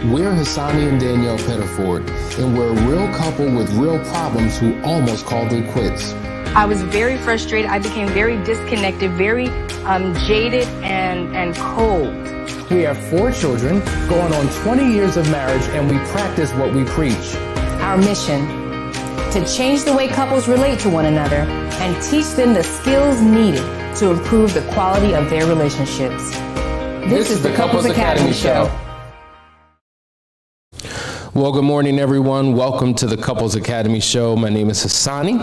We're Hassani and Danielle Pettiford, and we're a real couple with real problems who almost called it quits. I was very frustrated. I became very disconnected, very jaded and cold. We have 4 children, going on 20 years of marriage, and we practice what we preach. Our mission, to change the way couples relate to one another and teach them the skills needed to improve the quality of their relationships. This is the Couples Academy Show. Well, good morning, everyone. Welcome to the Couples Academy Show. My name is Hassani,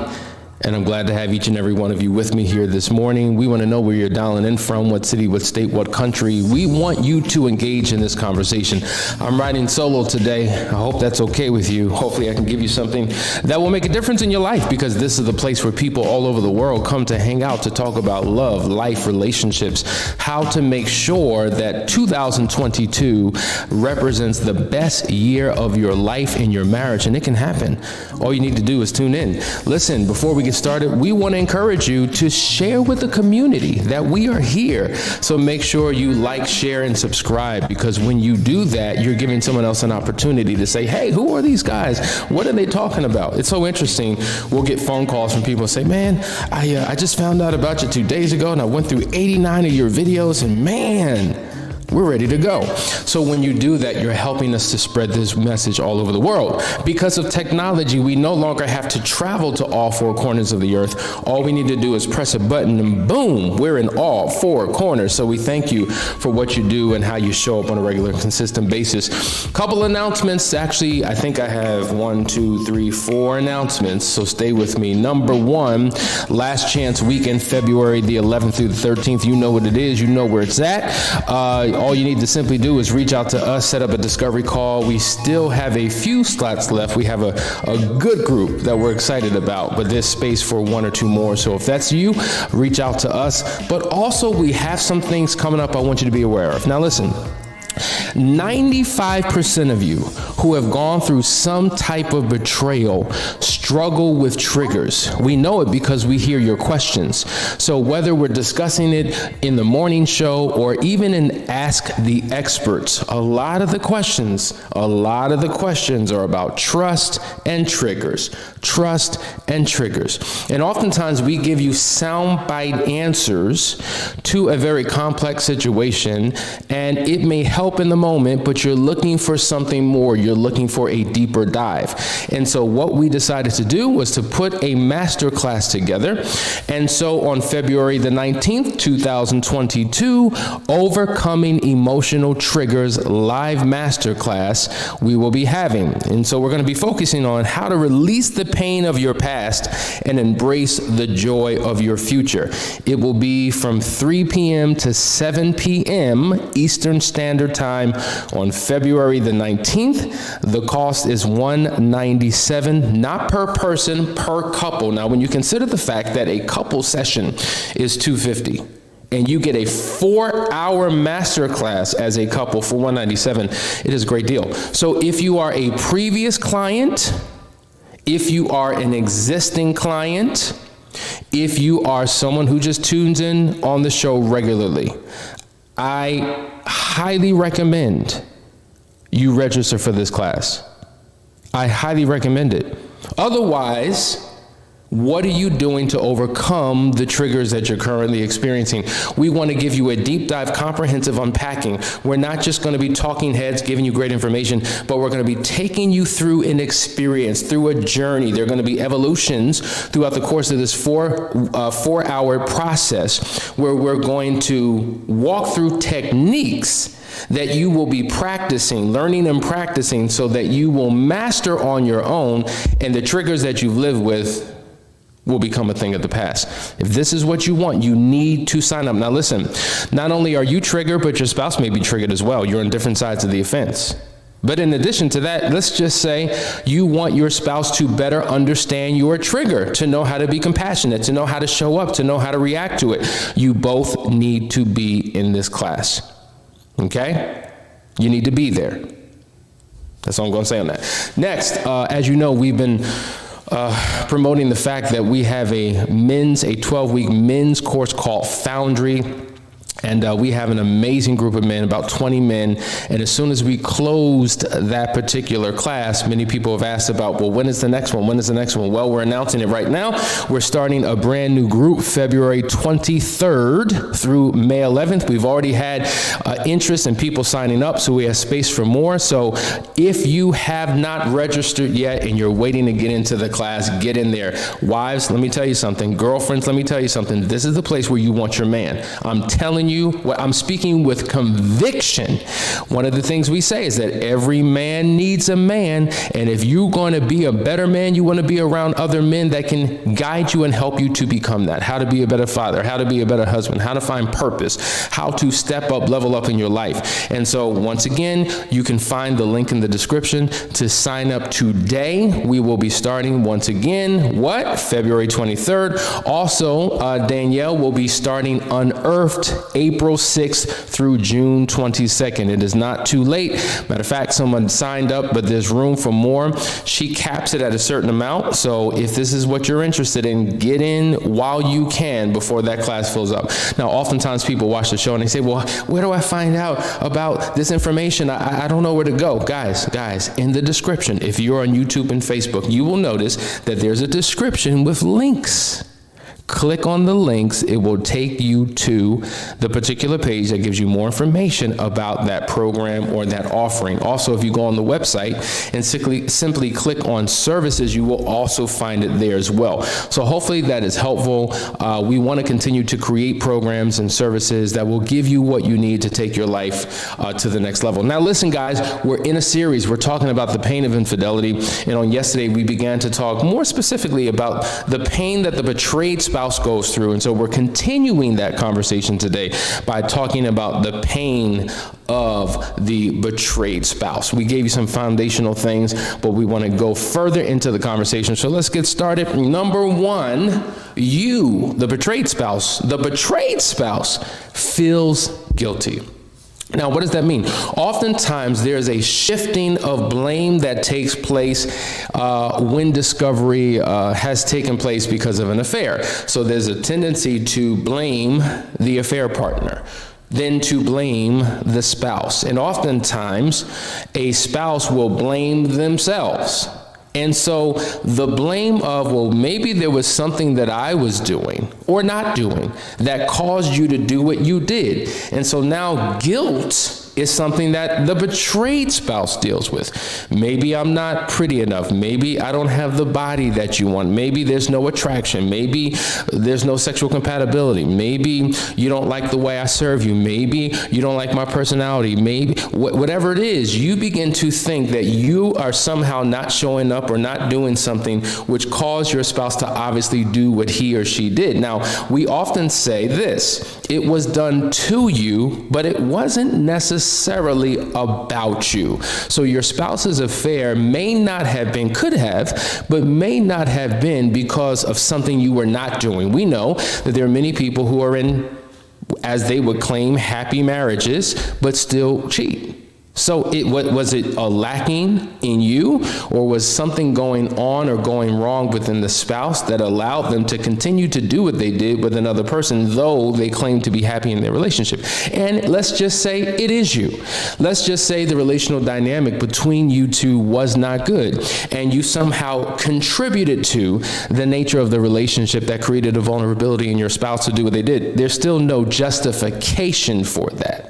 and I'm glad to have each and every one of you with me here this morning. We want to know where you're dialing in from, what city, what state, what country. We want you to engage in this conversation. I'm riding solo today. I hope that's okay with you. Hopefully I can give you something that will make a difference in your life, because this is the place where people all over the world come to hang out to talk about love, life, relationships, how to make sure that 2022 represents the best year of your life in your marriage, and it can happen. All you need to do is tune in. Listen, before we get started, we want to encourage you to share with the community that we are here. So make sure you like, share, and subscribe, because when you do that, you're giving someone else an opportunity to say, hey, who are these guys? What are they talking about? It's so interesting. We'll get phone calls from people who say, man, I just found out about you 2 days ago, and I went through 89 of your videos, and man, we're ready to go. So when you do that, you're helping us to spread this message all over the world. Because of technology, we no longer have to travel to all 4 corners of the earth. All we need to do is press a button and boom, we're in all 4 corners. So we thank you for what you do and how you show up on a regular, consistent basis. Couple announcements. Actually, I think I have 4 announcements, so stay with me. Number 1, Last Chance Weekend, February the 11th through the 13th. You know what it is. You know where it's at. All you need to simply do is reach out to us, set up a discovery call. We still have a few slots left. We have a good group that we're excited about, but there's space for 1 or 2 more. So if that's you, reach out to us. But also, we have some things coming up I want you to be aware of. Now listen, 95% of you who have gone through some type of betrayal struggle with triggers. We know it because we hear your questions. So whether we're discussing it in the morning show or even in Ask the Experts, a lot of the questions are about trust and triggers. Trust and triggers. And oftentimes we give you soundbite answers to a very complex situation, and it may help in the moment, but you're looking for something more. You're looking for a deeper dive. And so what we decided to do was to put a masterclass together. And so on February the 19th, 2022, Overcoming Emotional Triggers live masterclass we will be having. And so we're going to be focusing on how to release the pain of your past and embrace the joy of your future. It will be from 3 p.m. to 7 p.m. Eastern Standard Time on February the 19th. The cost is $197, not per person, per couple. Now, when you consider the fact that a couple session is $250, and you get a 4-hour masterclass as a couple for $197, it is a great deal. So if you are a previous client, if you are an existing client, if you are someone who just tunes in on the show regularly, I highly recommend you register for this class. I highly recommend it. Otherwise, what are you doing to overcome the triggers that you're currently experiencing? We want to give you a deep dive, comprehensive unpacking. We're not just going to be talking heads, giving you great information, but we're going to be taking you through an experience, through a journey. There are going to be evolutions throughout the course of this 4-hour process, where we're going to walk through techniques that you will be practicing, learning and practicing, so that you will master on your own, and the triggers that you've lived with will become a thing of the past. If this is what you want, you need to sign up. Now listen, not only are you triggered, but your spouse may be triggered as well. You're on different sides of the offense. But in addition to that, let's just say you want your spouse to better understand your trigger, to know how to be compassionate, to know how to show up, to know how to react to it. You both need to be in this class. Okay? You need to be there. That's all I'm going to say on that. Next, as you know, we've been promoting the fact that we have a 12-week men's course called FOUNDRY. And we have an amazing group of men, about 20 men. And as soon as we closed that particular class, many people have asked about, well, when is the next one? When is the next one? Well, we're announcing it right now. We're starting a brand new group February 23rd through May 11th. We've already had interest in people signing up, so we have space for more. So if you have not registered yet and you're waiting to get into the class, get in there. Wives, let me tell you something. Girlfriends, let me tell you something. This is the place where you want your man. I'm telling you, I'm speaking with conviction. One of the things we say is that every man needs a man, and if you're going to be a better man, you want to be around other men that can guide you and help you to become that. How to be a better father, how to be a better husband, how to find purpose, how to step up, level up in your life. And so once again, you can find the link in the description to sign up today. We will be starting once again, February 23rd. Also, Danielle will be starting Unearthed April 6th through June 22nd. It is not too late. Matter of fact, someone signed up, but there's room for more. She caps it at a certain amount. So if this is what you're interested in, get in while you can before that class fills up. Now, oftentimes people watch the show and they say, well, where do I find out about this information? I don't know where to go. Guys, in the description, if you're on YouTube and Facebook, you will notice that there's a description with links. Click on the links. It will take you to the particular page that gives you more information about that program or that offering. Also, if you go on the website and simply click on services, you will also find it there as well. So hopefully that is helpful. We want to continue to create programs and services that will give you what you need to take your life to the next level. Now listen, guys, we're in a series. We're talking about the pain of infidelity. And on yesterday, we began to talk more specifically about the pain that the betrayed spouse goes through. And so we're continuing that conversation today by talking about the pain of the betrayed spouse. We gave you some foundational things, but we want to go further into the conversation. So let's get started. Number one, the betrayed spouse feels guilty. Now, what does that mean? Oftentimes, there's a shifting of blame that takes place when discovery has taken place because of an affair. So there's a tendency to blame the affair partner, then to blame the spouse. And oftentimes, a spouse will blame themselves. And so the blame of, well, maybe there was something that I was doing or not doing that caused you to do what you did. And so now guilt is something that the betrayed spouse deals with. Maybe I'm not pretty enough. Maybe I don't have the body that you want. Maybe there's no attraction. Maybe there's no sexual compatibility. Maybe you don't like the way I serve you. Maybe you don't like my personality. Maybe whatever it is, you begin to think that you are somehow not showing up or not doing something which caused your spouse to obviously do what he or she did. Now, we often say this: it was done to you, but it wasn't necessarily about you. So your spouse's affair may not have been, could have, but may not have been because of something you were not doing. We know that there are many people who are in, as they would claim, happy marriages, but still cheat. So was it a lacking in you, or was something going on or going wrong within the spouse that allowed them to continue to do what they did with another person, though they claim to be happy in their relationship? And let's just say it is you. Let's just say the relational dynamic between you two was not good, and you somehow contributed to the nature of the relationship that created a vulnerability in your spouse to do what they did. There's still no justification for that.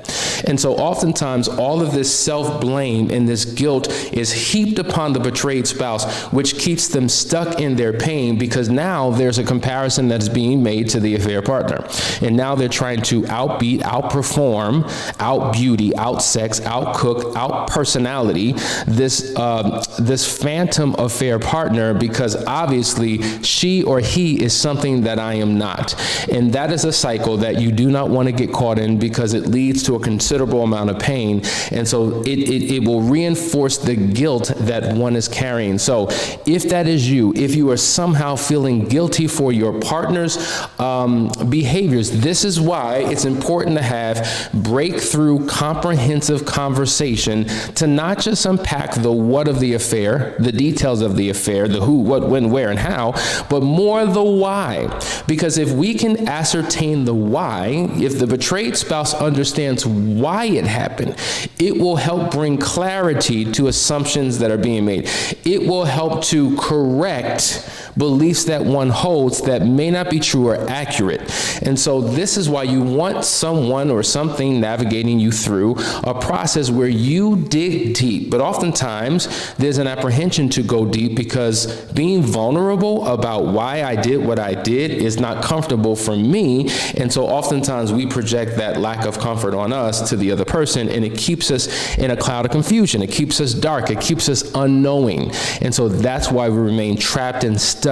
And so oftentimes all of this self-blame and this guilt is heaped upon the betrayed spouse, which keeps them stuck in their pain, because now there's a comparison that's being made to the affair partner. And now they're trying to outbeat, outperform, out-beauty, out-sex, out-cook, out-personality this phantom affair partner, because obviously she or he is something that I am not. And that is a cycle that you do not want to get caught in, because it leads to a considerable amount of pain. And so it will reinforce the guilt that one is carrying. So if that is you, if you are somehow feeling guilty for your partner's behaviors, this is why it's important to have breakthrough, comprehensive conversation to not just unpack the what of the affair, the details of the affair, the who, what, when, where, and how, but more the why. Because if we can ascertain the why, if the betrayed spouse understands why it happened, it will help bring clarity to assumptions that are being made. It will help to correct beliefs that one holds that may not be true or accurate. And so this is why you want someone or something navigating you through a process where you dig deep. But oftentimes there's an apprehension to go deep because being vulnerable about why I did what I did is not comfortable for me. And so oftentimes we project that lack of comfort on us to the other person, and it keeps us in a cloud of confusion. It keeps us dark. It keeps us unknowing. And so that's why we remain trapped and stuck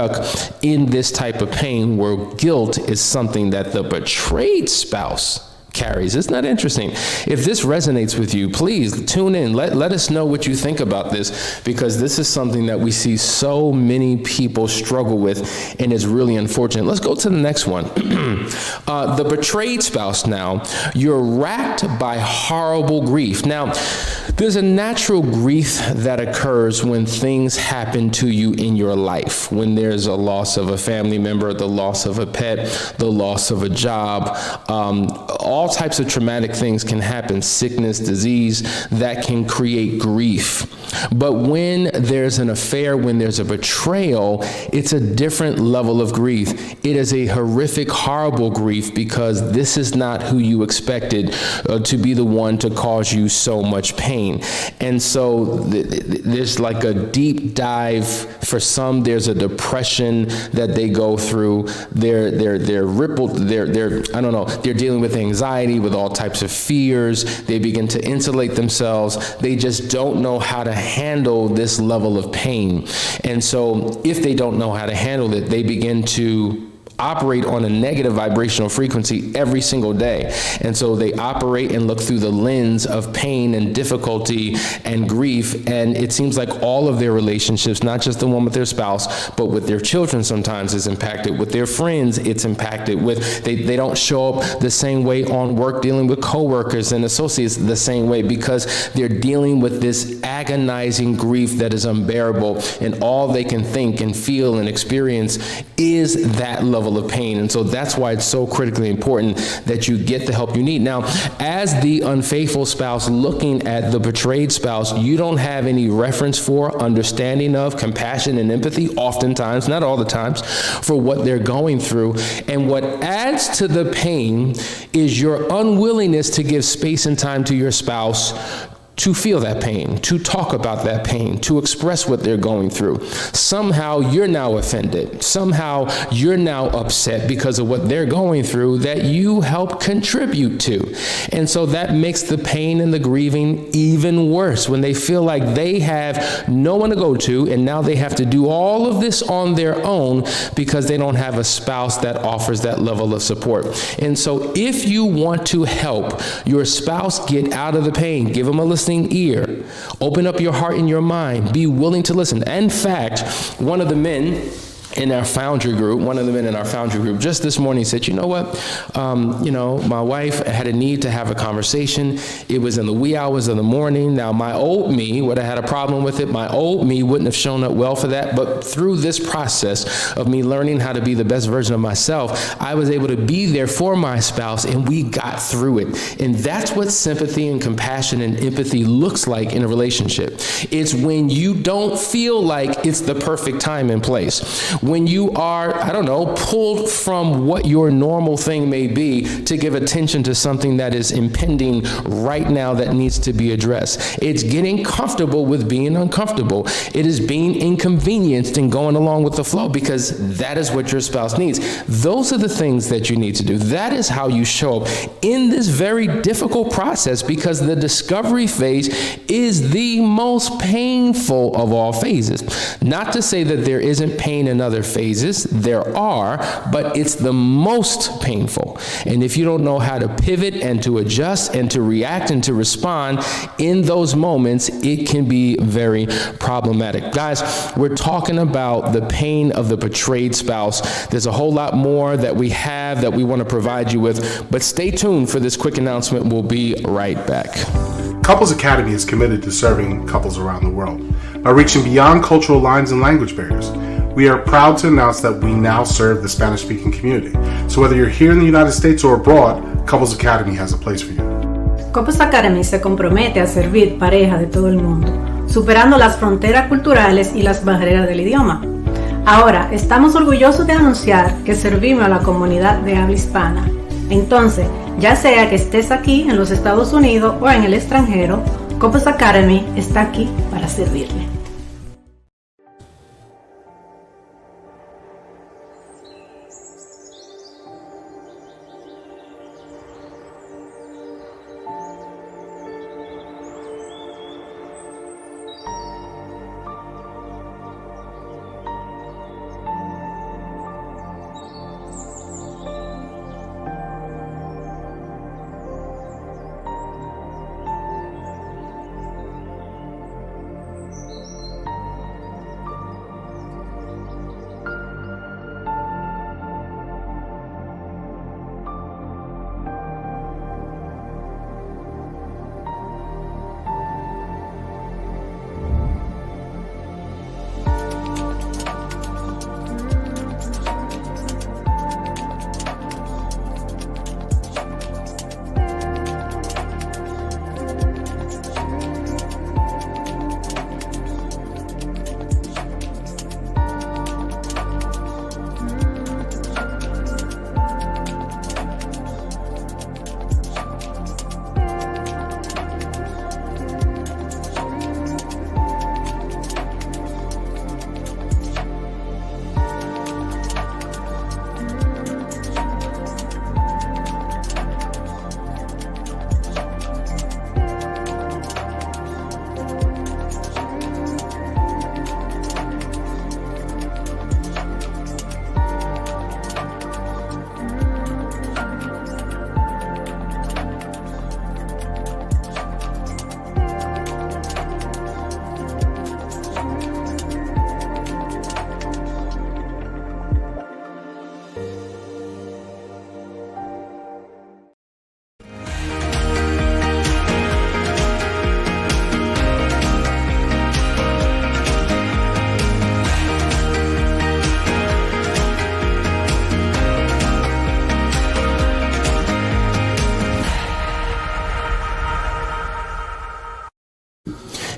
in this type of pain where guilt is something that the betrayed spouse carries. Isn't that interesting? If this resonates with you, please tune in. Let us know what you think about this, because this is something that we see so many people struggle with, and it's really unfortunate. Let's go to the next one. The betrayed spouse now. You're racked by horrible grief. Now, there's a natural grief that occurs when things happen to you in your life, when there's a loss of a family member, the loss of a pet, the loss of a job, all types of traumatic things can happen, sickness, disease, that can create grief. But when there's an affair, when there's a betrayal, it's a different level of grief. It is a horrific, horrible grief, because this is not who you expected to be the one to cause you so much pain. And so there's like a deep dive. For some, there's a depression that they go through. They're dealing with anxiety, with all types of fears. They begin to insulate themselves. They just don't know how to handle this level of pain. And so if they don't know how to handle it, they begin to operate on a negative vibrational frequency every single day. And so they operate and look through the lens of pain and difficulty and grief. And it seems like all of their relationships, not just the one with their spouse, but with their children sometimes is impacted. With their friends, it's impacted. With they don't show up the same way on work, dealing with coworkers and associates the same way, because they're dealing with this agonizing grief that is unbearable. And all they can think and feel and experience is that level of pain. And so that's why it's so critically important that you get the help you need. Now, as the unfaithful spouse looking at the betrayed spouse, you don't have any reference for, understanding of, compassion and empathy, oftentimes, not all the times, for what they're going through. And what adds to the pain is your unwillingness to give space and time to your spouse to feel that pain, to talk about that pain, to express what they're going through. Somehow you're now offended. Somehow you're now upset because of what they're going through that you help contribute to. And so that makes the pain and the grieving even worse when they feel like they have no one to go to, and now they have to do all of this on their own because they don't have a spouse that offers that level of support. And so if you want to help your spouse get out of the pain, give them a listening ear, open up your heart and your mind, be willing to listen. In fact, one of the men in our FOUNDRY group, just this morning said, you know what, my wife had a need to have a conversation. It was in the wee hours of the morning. Now, my old me would have had a problem with it. My old me wouldn't have shown up well for that. But through this process of me learning how to be the best version of myself, I was able to be there for my spouse, and we got through it. And that's what sympathy and compassion and empathy looks like in a relationship. It's when you don't feel like it's the perfect time and place. When you are, pulled from what your normal thing may be to give attention to something that is impending right now that needs to be addressed. It's getting comfortable with being uncomfortable. It is being inconvenienced and going along with the flow, because that is what your spouse needs. Those are the things that you need to do. That is how you show up in this very difficult process, because the discovery phase is the most painful of all phases. Not to say that there isn't pain in other other phases. There are, but it's the most painful. And if you don't know how to pivot and to adjust and to react and to respond in those moments, it can be very problematic. Guys, we're talking about the pain of the betrayed spouse. There's a whole lot more that we have that we want to provide you with, but stay tuned for this quick announcement. We'll be right back. Couples Academy is committed to serving couples around the world by reaching beyond cultural lines and language barriers. We are proud to announce that we now serve the Spanish-speaking community. So whether you're here in the United States or abroad, Couples Academy has a place for you. Couples Academy se compromete a servir parejas de todo el mundo, superando las fronteras culturales y las barreras del idioma. Ahora, estamos orgullosos de anunciar que servimos a la comunidad de habla hispana. Entonces, ya sea que estés aquí en los Estados Unidos o en el extranjero, Couples Academy está aquí para servirle.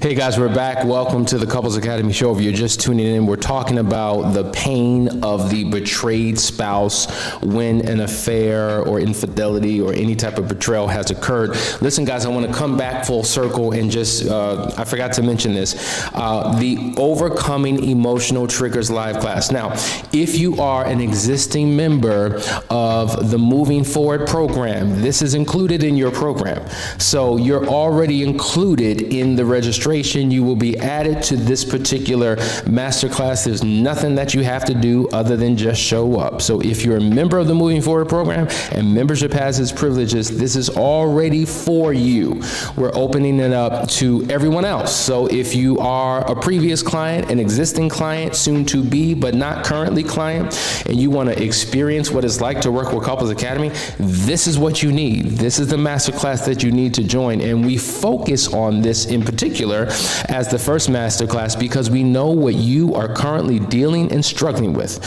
Hey guys, we're back. Welcome to the Couples Academy show. If you're just tuning in, we're talking about the pain of the betrayed spouse when an affair or infidelity or any type of betrayal has occurred. Listen guys, I want to come back full circle and just, I forgot to mention this, the Overcoming Emotional Triggers live class. Now, if you are an existing member of the Moving Forward program, this is included in your program. So you're already included in the registration. You will be added to this particular masterclass. There's nothing that you have to do other than just show up. So if you're a member of the Moving Forward program and membership has its privileges, this is already for you. We're opening it up to everyone else. So if you are a previous client, an existing client, soon to be, but not currently client, and you want to experience what it's like to work with Couples Academy, this is what you need. This is the masterclass that you need to join. And we focus on this in particular as the first masterclass because we know what you are currently dealing and struggling with.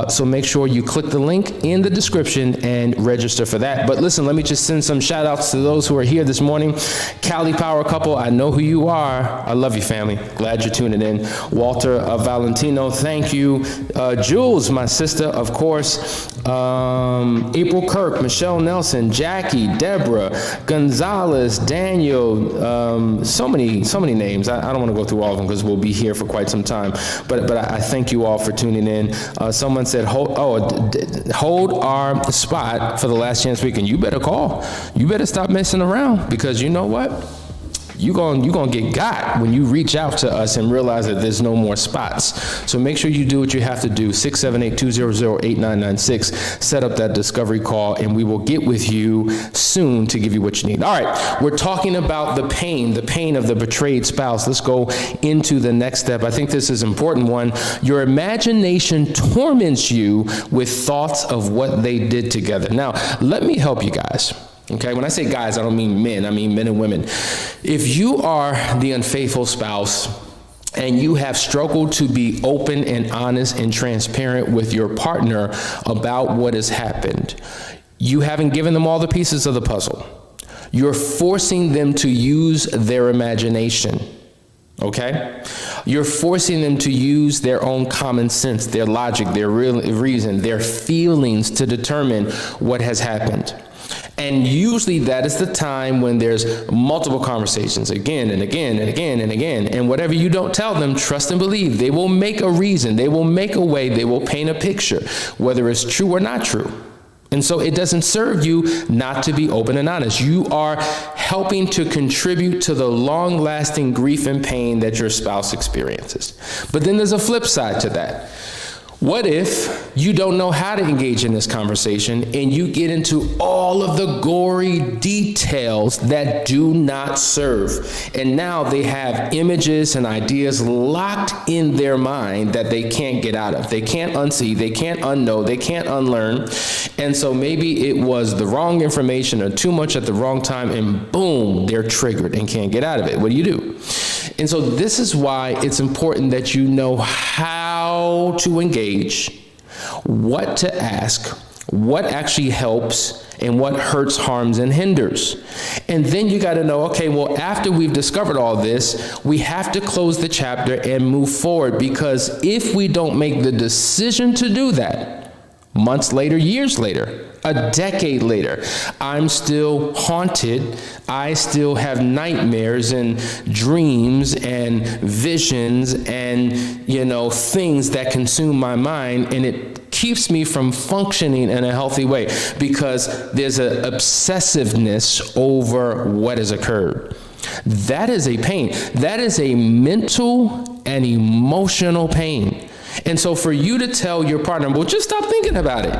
So make sure you click the link in the description and register for that. But listen, let me just send some shout outs to those who are here this morning. Cali Power Couple, I know who you are. I love you, family. Glad you're tuning in. Walter Valentino, thank you. Jules, my sister, of course. April Kirk, Michelle Nelson, Jackie, Deborah, Gonzalez, Daniel, so many names. I don't want to go through all of them because we'll be here for quite some time. But I thank you all for tuning in. Someone said, hold our spot for the last chance weekend. You better call. You better stop messing around because you know what? you're gonna get got when you reach out to us and realize that there's no more spots. So make sure you do what you have to do. 678-200-8996. Set up that discovery call, and we will get with you soon to give you what you need. All right, we're talking about the pain of the betrayed spouse. Let's go into the next step. I think this is an important one. Your imagination torments you with thoughts of what they did together. Now, let me help you guys. Okay, when I say guys, I don't mean men, I mean men and women. If you are the unfaithful spouse and you have struggled to be open and honest and transparent with your partner about what has happened, you haven't given them all the pieces of the puzzle. You're forcing them to use their imagination. Okay? You're forcing them to use their own common sense, their logic, their reason, their feelings to determine what has happened. And usually that is the time when there's multiple conversations again and again and again and again. And whatever you don't tell them, trust and believe, they will make a reason, they will make a way, they will paint a picture, whether it's true or not true. And so it doesn't serve you not to be open and honest. You are helping to contribute to the long-lasting grief and pain that your spouse experiences. But then there's a flip side to that. What if you don't know how to engage in this conversation and you get into all of the gory details that do not serve? And now they have images and ideas locked in their mind that they can't get out of. They can't unsee, they can't unknow, they can't unlearn. And so maybe it was the wrong information or too much at the wrong time, and boom, they're triggered and can't get out of it. What do? And so this is why it's important that you know how to engage, what to ask, what actually helps, and what hurts, harms, and hinders. And then you got to know, okay, well, after we've discovered all this, we have to close the chapter and move forward, because if we don't make the decision to do that, months later, years later, a decade later, I'm still haunted. I still have nightmares and dreams and visions and, things that consume my mind, and it keeps me from functioning in a healthy way because there's an obsessiveness over what has occurred. That is a pain. That is a mental and emotional pain. And so for you to tell your partner, well, just stop thinking about it.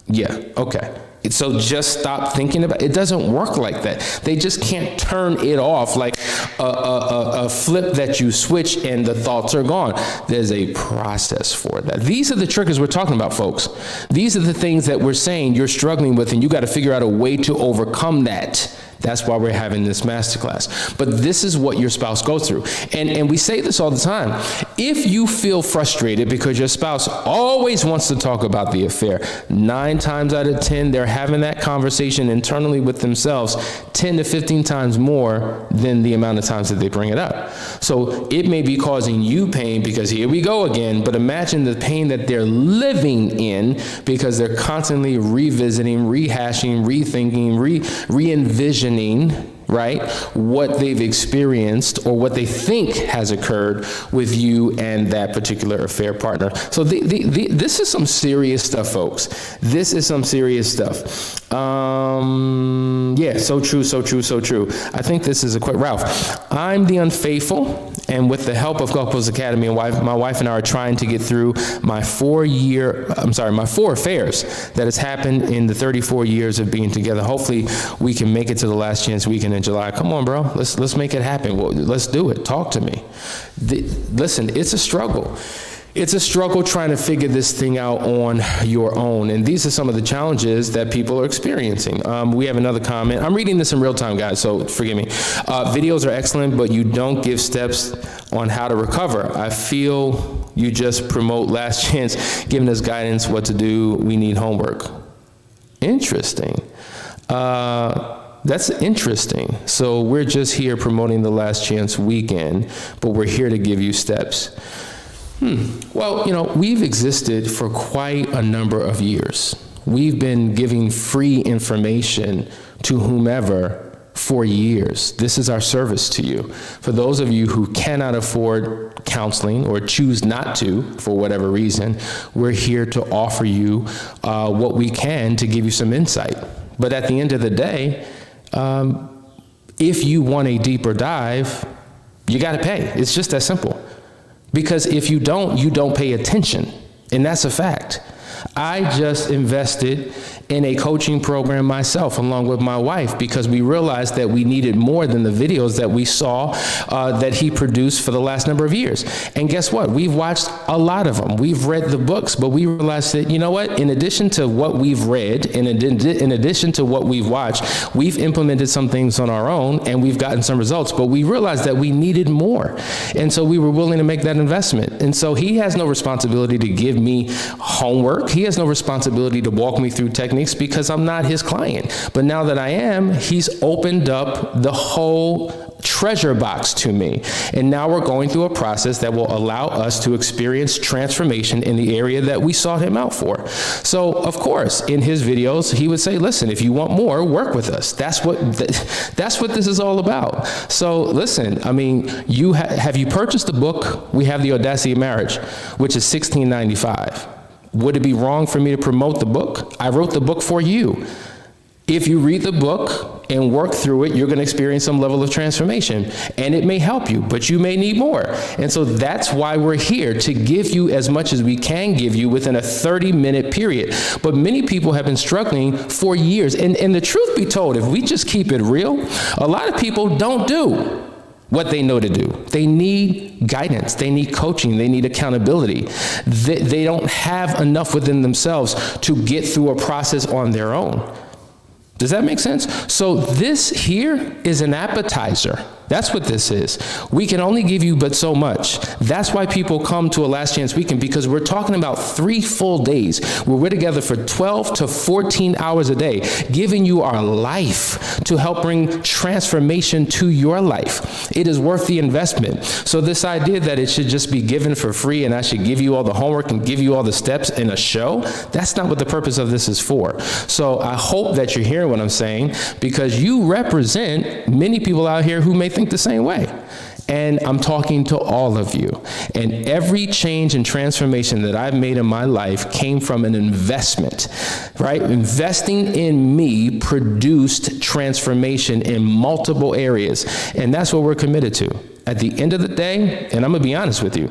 Yeah, okay. So just stop thinking about it. It doesn't work like that. They just can't turn it off like a flip that you switch and the thoughts are gone. There's a process for that. These are the triggers we're talking about, folks. These are the things that we're saying you're struggling with, and you got to figure out a way to overcome that. That's why we're having this masterclass. But this is what your spouse goes through. And we say this all the time. If you feel frustrated because your spouse always wants to talk about the affair, 9 times out of 10, they're having that conversation internally with themselves 10 to 15 times more than the amount of times that they bring it up. So it may be causing you pain because here we go again, but imagine the pain that they're living in because they're constantly revisiting, rehashing, rethinking, re-envisioning, right, what they've experienced or what they think has occurred with you and that particular affair partner. So this is some serious stuff, folks. This is some serious stuff. Yeah, so true. I think this is a quick, Ralph. I'm the unfaithful, and with the help of Couples Academy, my wife and I are trying to get through my 4 affairs that has happened in the 34 years of being together. Hopefully we can make it to the last chance weekend in July. Come on, bro. Let's make it happen. Well, let's do it. Talk to me. Listen, it's a struggle. It's a struggle trying to figure this thing out on your own. And these are some of the challenges that people are experiencing. We have another comment. I'm reading this in real time, guys, so forgive me. Videos are excellent, but you don't give steps on how to recover. I feel you just promote last chance, giving us guidance what to do. We need homework. Interesting. That's interesting. So we're just here promoting the last chance weekend, but we're here to give you steps. Well, we've existed for quite a number of years. We've been giving free information to whomever for years. This is our service to you. For those of you who cannot afford counseling or choose not to for whatever reason, we're here to offer you what we can to give you some insight. But at the end of the day, If you want a deeper dive, you got to pay. It's just that simple. Because if you don't pay attention. And that's a fact. I just invested in a coaching program myself along with my wife because we realized that we needed more than the videos that we saw that he produced for the last number of years. And guess what? We've watched a lot of them. We've read the books, but we realized that, you know what? In addition to what we've read, in addition to what we've watched, we've implemented some things on our own and we've gotten some results, but we realized that we needed more. And so we were willing to make that investment. And so he has no responsibility to give me homework. He has no responsibility to walk me through techniques because I'm not his client. But now that I am, he's opened up the whole treasure box to me. And now we're going through a process that will allow us to experience transformation in the area that we sought him out for. So, of course, in his videos, he would say, listen, if you want more, work with us. That's what this is all about. So, listen, I mean, have you purchased the book? We have The Audacity of Marriage, which is $16.95. Would it be wrong for me to promote the book? I wrote the book for you. If you read the book and work through it, you're going to experience some level of transformation, and it may help you, but you may need more. And so that's why we're here, to give you as much as we can give you within a 30-minute period. But many people have been struggling for years. And the truth be told, if we just keep it real, a lot of people don't do what they know to do. They need guidance. They need coaching. They need accountability. They don't have enough within themselves to get through a process on their own. Does that make sense? So this here is an appetizer. That's what this is. We can only give you but so much. That's why people come to a Last Chance Weekend, because we're talking about 3 full days where we're together for 12 to 14 hours a day, giving you our life to help bring transformation to your life. It is worth the investment. So this idea that it should just be given for free and I should give you all the homework and give you all the steps in a show, that's not what the purpose of this is for. So I hope that you're hearing what I'm saying, because you represent many people out here who may think the same way. And I'm talking to all of you. And every change and transformation that I've made in my life came from an investment, right? Investing in me produced transformation in multiple areas. And that's what we're committed to. At the end of the day, and I'm gonna be honest with you,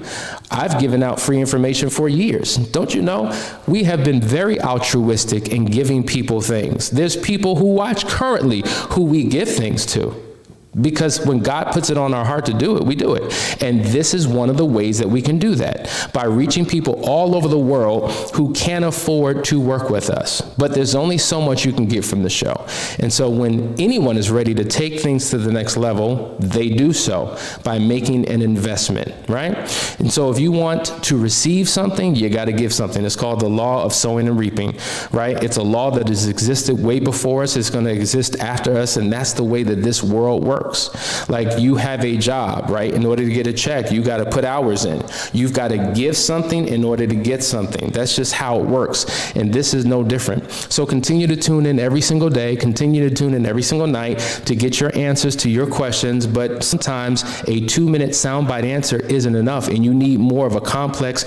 I've given out free information for years. Don't you know? We have been very altruistic in giving people things. There's people who watch currently who we give things to. Because when God puts it on our heart to do it, we do it. And this is one of the ways that we can do that, by reaching people all over the world who can't afford to work with us. But there's only so much you can get from the show. And so when anyone is ready to take things to the next level, they do so by making an investment, right? And so if you want to receive something, you got to give something. It's called the law of sowing and reaping, right? It's a law that has existed way before us. It's going to exist after us. And that's the way that this world works. Like, you have a job, right? In order to get a check, you got to put hours in. You've got to give something in order to get something. That's just how it works. And this is no different. So continue to tune in every single day. Continue to tune in every single night to get your answers to your questions. But sometimes a 2-minute soundbite answer isn't enough, and you need more of a complex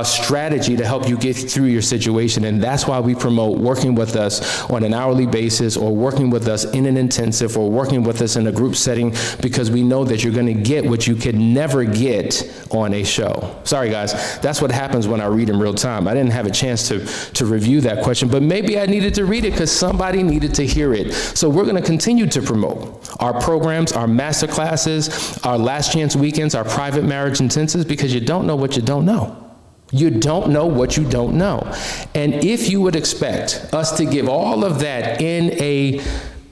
strategy to help you get through your situation. And that's why we promote working with us on an hourly basis, or working with us in an intensive, or working with us in a group setting, because we know that you're going to get what you could never get on a show. Sorry, guys. That's what happens when I read in real time. I didn't have a chance to review that question, but maybe I needed to read it because somebody needed to hear it. So we're going to continue to promote our programs, our masterclasses, our Last Chance Weekends, our private marriage intensives, because you don't know what you don't know. You don't know what you don't know. And if you would expect us to give all of that in a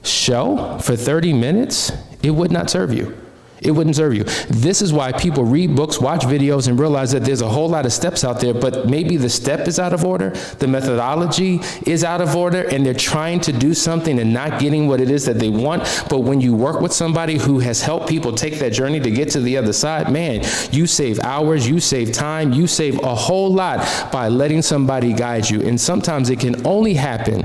show for 30 minutes, it would not serve you. It wouldn't serve you. This is why people read books, watch videos, and realize that there's a whole lot of steps out there, but maybe the step is out of order, the methodology is out of order, and they're trying to do something and not getting what it is that they want. But when you work with somebody who has helped people take that journey to get to the other side, man, you save hours, you save time, you save a whole lot by letting somebody guide you. And sometimes it can only happen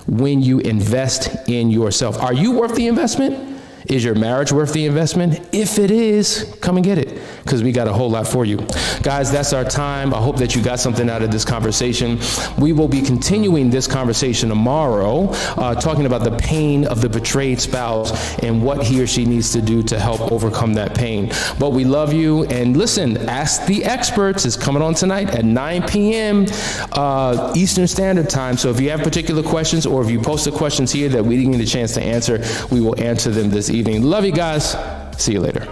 when you invest in yourself. Are you worth the investment? Is your marriage worth the investment? If it is, come and get it, because we got a whole lot for you. Guys, that's our time. I hope that you got something out of this conversation. We will be continuing this conversation tomorrow, talking about the pain of the betrayed spouse and what he or she needs to do to help overcome that pain. But we love you, and listen, Ask the Experts is coming on tonight at 9 p.m. Eastern Standard Time. So if you have particular questions, or if you posted questions here that we didn't get a chance to answer, we will answer them this evening. Love you guys. See you later.